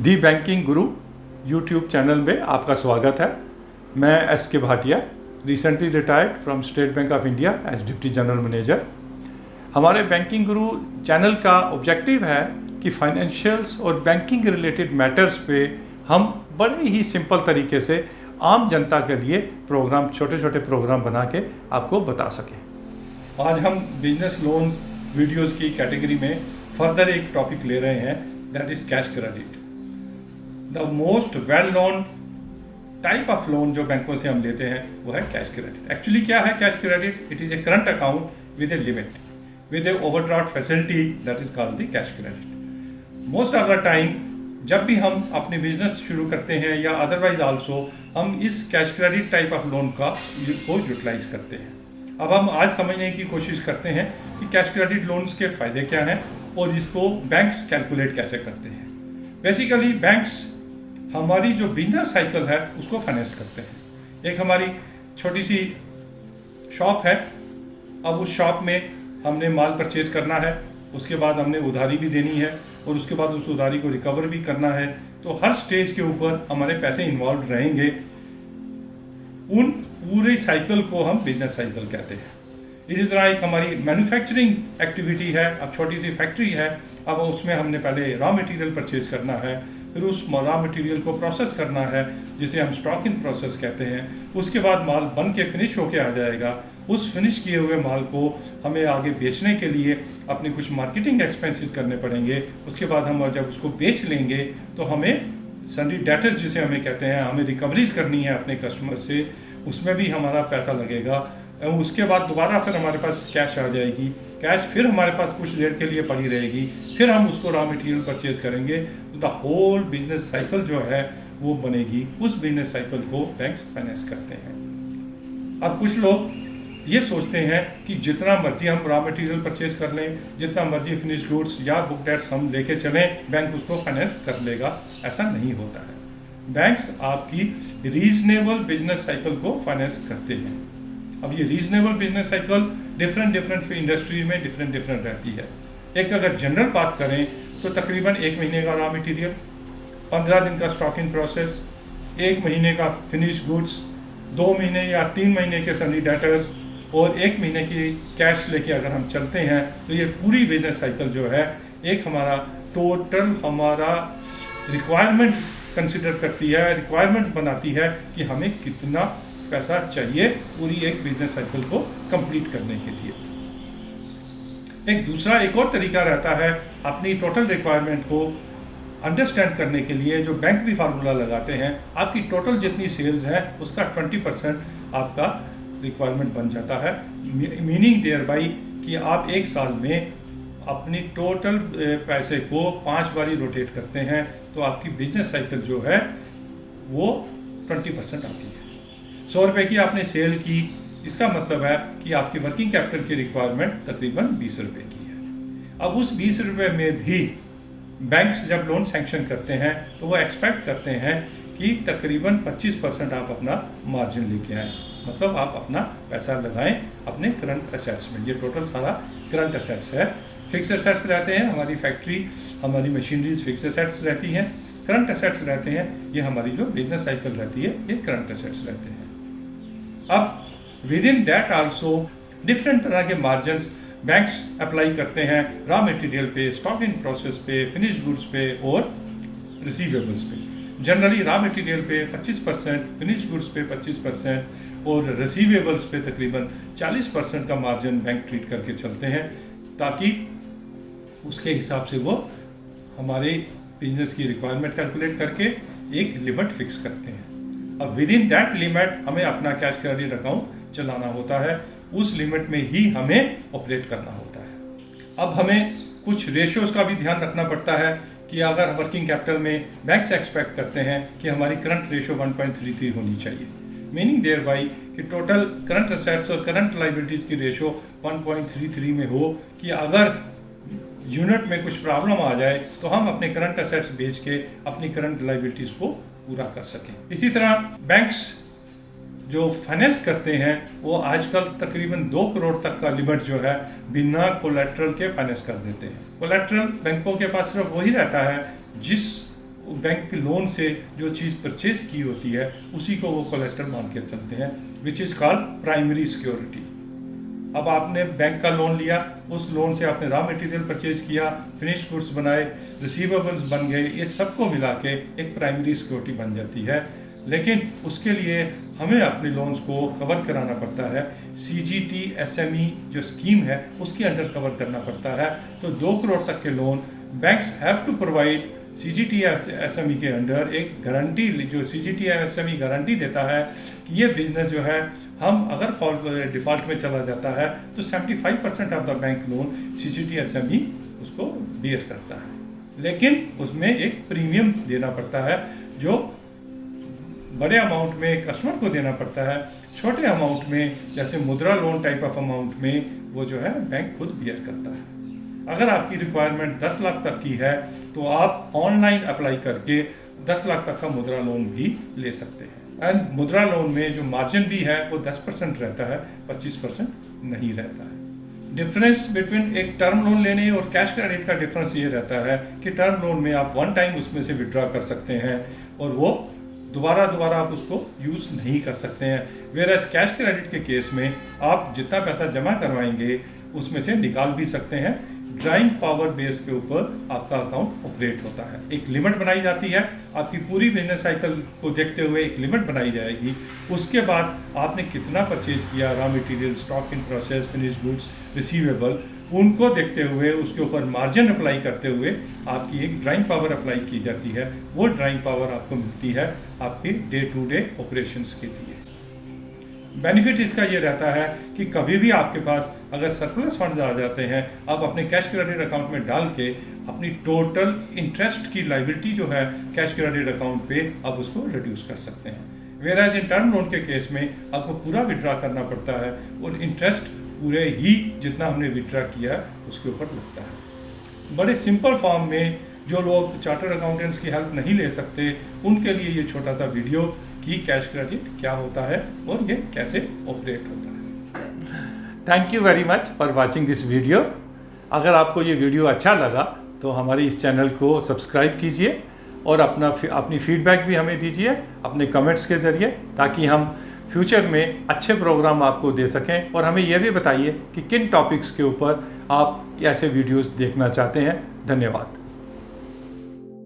दी banking guru YouTube channel में आपका स्वागत है। मैं S K Bhatia, recently retired from State Bank of India as deputy general manager. हमारे बैंकिंग गुरु चैनल का ऑब्जेक्टिव है कि फाइनेंशियल्स और बैंकिंग रिलेटेड मैटर्स पे हम बड़े ही सिंपल तरीके से आम जनता के लिए प्रोग्राम, छोटे छोटे प्रोग्राम बना के आपको बता सकें। आज हम बिजनेस लोन्स वीडियोस की कैटेगरी में फर्दर एक टॉपिक ले रहे हैं, that is cash credit. The most well known type of loan जो बैंकों से हम लेते हैं वो है कैश क्रेडिट। एक्चुअली क्या है cash credit? It is a current account with a limit, with A overdraft facility, that is called the cash credit. Most of the time जब भी हम अपने बिजनेस शुरू करते हैं या अदरवाइज आल्सो हम इस cash credit type of loan को यूटिलाइज करते हैं। अब हम आज समझने की कोशिश करते हैं कि कैश क्रेडिट लोन्स के फ़ायदे क्या हैं और इसको बैंक्स कैलकुलेट कैसे करते हैं। बेसिकली बैंक्स हमारी जो बिजनेस साइकिल है उसको फाइनेंस करते हैं। एक हमारी छोटी सी शॉप है, अब उस शॉप में हमने माल परचेज करना है, उसके बाद हमने उधारी भी देनी है और उसके बाद उस उधारी को रिकवर भी करना है। तो हर स्टेज के ऊपर हमारे पैसे इन्वॉल्व रहेंगे। उन पूरे साइकिल को हम बिजनेस साइकिल कहते हैं। इसी तरह एक हमारी मैन्युफैक्चरिंग एक्टिविटी है, अब छोटी सी फैक्ट्री है, अब उसमें हमने पहले रॉ मटेरियल परचेज करना है, फिर उस रॉ मटेरियल को प्रोसेस करना है जिसे हम स्टॉक इन प्रोसेस कहते हैं। उसके बाद माल बन के फिनिश होके आ जाएगा। उस फिनिश किए हुए माल को हमें आगे बेचने के लिए अपने कुछ मार्केटिंग एक्सपेंसेस करने पड़ेंगे। उसके बाद हम जब उसको बेच लेंगे तो हमें सन्डी डेटर्स जिसे हमें कहते हैं, हमें रिकवरीज करनी है अपने कस्टमर से, उसमें भी हमारा पैसा लगेगा। उसके बाद दोबारा फिर हमारे पास कैश आ जाएगी। कैश फिर हमारे पास कुछ देर के लिए पड़ी रहेगी, फिर हम उसको रॉ मटेरियल परचेज करेंगे। तो द होल बिजनेस साइकिल जो है वो बनेगी। उस बिजनेस साइकिल को बैंक्स फाइनेंस करते हैं। अब कुछ लोग ये सोचते हैं कि जितना मर्जी हम रॉ मटेरियल परचेज कर लें, जितना मर्जी फिनिश गुड्स या बुक डेट्स हम लेके चलें, बैंक उसको फाइनेंस कर लेगा। ऐसा नहीं होता है। बैंक्स आपकी रीजनेबल बिजनेस साइकिल को फाइनेंस करते हैं। अब ये reasonable business cycle different industry में डिफरेंट रहती है। एक अगर जनरल बात करें तो तकरीबन 1 महीने का रॉ मटेरियल, 15 दिन का स्टॉक इन प्रोसेस, 1 महीने का फिनिश गुड्स, 2 महीने या 3 महीने के सन्डी डेटर्स और 1 महीने की कैश लेके अगर हम चलते हैं तो ये पूरी बिजनेस साइकिल जो है एक हमारा टोटल हमारा रिक्वायरमेंट कंसिडर करती है, रिक्वायरमेंट बनाती है कि हमें कितना पैसा चाहिए पूरी एक बिजनेस साइकिल को कंप्लीट करने के लिए। एक और तरीका रहता है अपनी टोटल रिक्वायरमेंट को अंडरस्टैंड करने के लिए, जो बैंक भी फार्मूला लगाते हैं। आपकी टोटल जितनी सेल्स है उसका 20% आपका रिक्वायरमेंट बन जाता है। मीनिंग देयर बाई कि आप एक साल में अपनी टोटल पैसे को 5 बारी रोटेट करते हैं तो आपकी बिजनेस साइकिल जो है वो 20% आती है। 100 रुपये की आपने सेल की, इसका मतलब है कि आपकी वर्किंग कैपिटल की रिक्वायरमेंट तकरीबन 20 रुपये की है। अब उस 20 रुपये में भी बैंक्स जब लोन सैंक्शन करते हैं तो वो एक्सपेक्ट करते हैं कि तकरीबन 25% आप अपना मार्जिन लेके आएँ, मतलब आप अपना पैसा लगाएं अपने करंट एसेट्स में। ये टोटल सारा करंट एसेट्स है। फिक्स एसेट्स रहते हैं, हमारी फैक्ट्री, हमारी मशीनरीज फिक्स एसेट्स रहती हैं। करंट एसेट्स रहते हैं, ये हमारी जो बिजनेस साइकिल रहती है ये करंट एसेट्स रहते हैं। अब with in that also different तरह के मार्जिन्स बैंक्स अप्लाई करते हैं रॉ मटेरियल पे, स्टॉक इन प्रोसेस पे, फिनिश गुड्स पे और रिसीवेबल्स पे। जनरली रॉ मटेरियल पे 25%, फिनिश गुड्स पे 25% और रिसीवेबल्स पे तकरीबन 40% का मार्जिन बैंक ट्रीट करके चलते हैं, ताकि उसके हिसाब से वो हमारे बिजनेस की रिक्वायरमेंट कैलकुलेट करके एक लिमिट फिक्स करते हैं। अब विद इन दैट लिमिट हमें अपना कैश क्रेडिट अकाउंट चलाना होता है, उस लिमिट में ही हमें ऑपरेट करना होता है। अब हमें कुछ रेशियोज़ का भी ध्यान रखना पड़ता है कि अगर वर्किंग कैपिटल में बैंक्स एक्सपेक्ट करते हैं कि हमारी करंट रेशियो 1.33 होनी चाहिए, मीनिंग देयर बाई कि टोटल करंट असेट्स और करंट लाइबिलिटीज़ की रेशियो 1.33 में हो कि अगर यूनिट में कुछ प्रॉब्लम आ जाए तो हम अपने करंट असेट्स बेच के अपनी करंट लाइबिलिटीज़ को पूरा कर सकें। इसी तरह बैंक्स जो फाइनेंस करते हैं वो आजकल तकरीबन 2 करोड़ तक का लिमिट जो है बिना कोलेट्रल के फाइनेंस कर देते हैं। कोलेट्रल बैंकों के पास सिर्फ वही रहता है जिस बैंक के लोन से जो चीज़ परचेज की होती है उसी को वो कलेक्टर मान के चलते हैं, which is called primary security. अब आपने बैंक का लोन लिया, उस लोन से आपने रॉ मटेरियल परचेज किया, फिनिश गुड्स बनाए, रिसीवेबल्स बन गए, ये सबको मिला के एक प्राइमरी सिक्योरिटी बन जाती है। लेकिन उसके लिए हमें अपने लोन्स को कवर कराना पड़ता है, CGT SME जो स्कीम है उसके अंडर कवर करना पड़ता है। तो 2 करोड़ तक के loan banks have to provide CGT SME के अंडर एक गारंटी, जो CGT SME गारंटी देता है कि ये बिजनेस जो है हम अगर डिफ़ॉल्ट में चला जाता है तो 75% of the bank loan CGT SME उसको बेयर करता है। लेकिन उसमें एक प्रीमियम देना पड़ता है जो बड़े अमाउंट में कस्टमर को देना पड़ता है, छोटे अमाउंट में जैसे मुद्रा लोन टाइप ऑफ अमाउंट में वो जो है बैंक खुद बियर करता है। अगर आपकी रिक्वायरमेंट 10 लाख तक की है तो आप ऑनलाइन अप्लाई करके 10 लाख तक का मुद्रा लोन भी ले सकते हैं। एंड मुद्रा लोन में जो मार्जिन भी है वो 10% रहता है, 25% नहीं रहता है। डिफरेंस बिटवीन एक टर्म लोन लेने और कैश क्रेडिट का डिफरेंस ये रहता है कि टर्म लोन में आप 1 टाइम उसमें से विड्रॉ कर सकते हैं और वो दोबारा आप उसको यूज़ नहीं कर सकते हैं। वेयरएज कैश क्रेडिट के केस में आप जितना पैसा जमा करवाएंगे उसमें से निकाल भी सकते हैं। ड्राइंग पावर बेस के ऊपर आपका अकाउंट ऑपरेट होता है। एक लिमिट बनाई जाती है, आपकी पूरी बिजनेस साइकिल को देखते हुए एक लिमिट बनाई जाएगी। उसके बाद आपने कितना परचेज किया, raw material, stock in process, finish goods, receivable, उनको देखते हुए उसके ऊपर मार्जिन अप्लाई करते हुए आपकी एक ड्राइंग पावर अप्लाई की जाती है। वो ड्राइंग पावर आपको मिलती है आपके डे टू डे ऑपरेशंस के लिए। बेनिफिट इसका ये रहता है कि कभी भी आपके पास अगर सरप्लस फंड्स आ जाते हैं, आप अपने कैश क्रेडिट अकाउंट में डाल के अपनी टोटल इंटरेस्ट की लायबिलिटी जो है कैश क्रेडिट अकाउंट पे आप उसको रिड्यूस कर सकते हैं। वेयरएज इन टर्म लोन के केस में आपको पूरा विड्रॉ करना पड़ता है और इंटरेस्ट पूरे ही जितना हमने विड्रॉ किया उसके ऊपर लगता है। बड़े सिंपल फॉर्म में जो लोग चार्टर्ड अकाउंटेंट्स की हेल्प नहीं ले सकते उनके लिए ये छोटा सा वीडियो कि कैश क्रेडिट क्या होता है और ये कैसे ऑपरेट होता है। Thank you very much for watching this video. अगर आपको ये वीडियो अच्छा लगा तो हमारे इस चैनल को सब्सक्राइब कीजिए और अपनी फीडबैक भी हमें दीजिए अपने कमेंट्स के ज़रिए, ताकि हम फ्यूचर में अच्छे प्रोग्राम आपको दे सकें। और हमें यह भी बताइए कि किन टॉपिक्स के ऊपर आप ऐसे वीडियोस देखना चाहते हैं। धन्यवाद।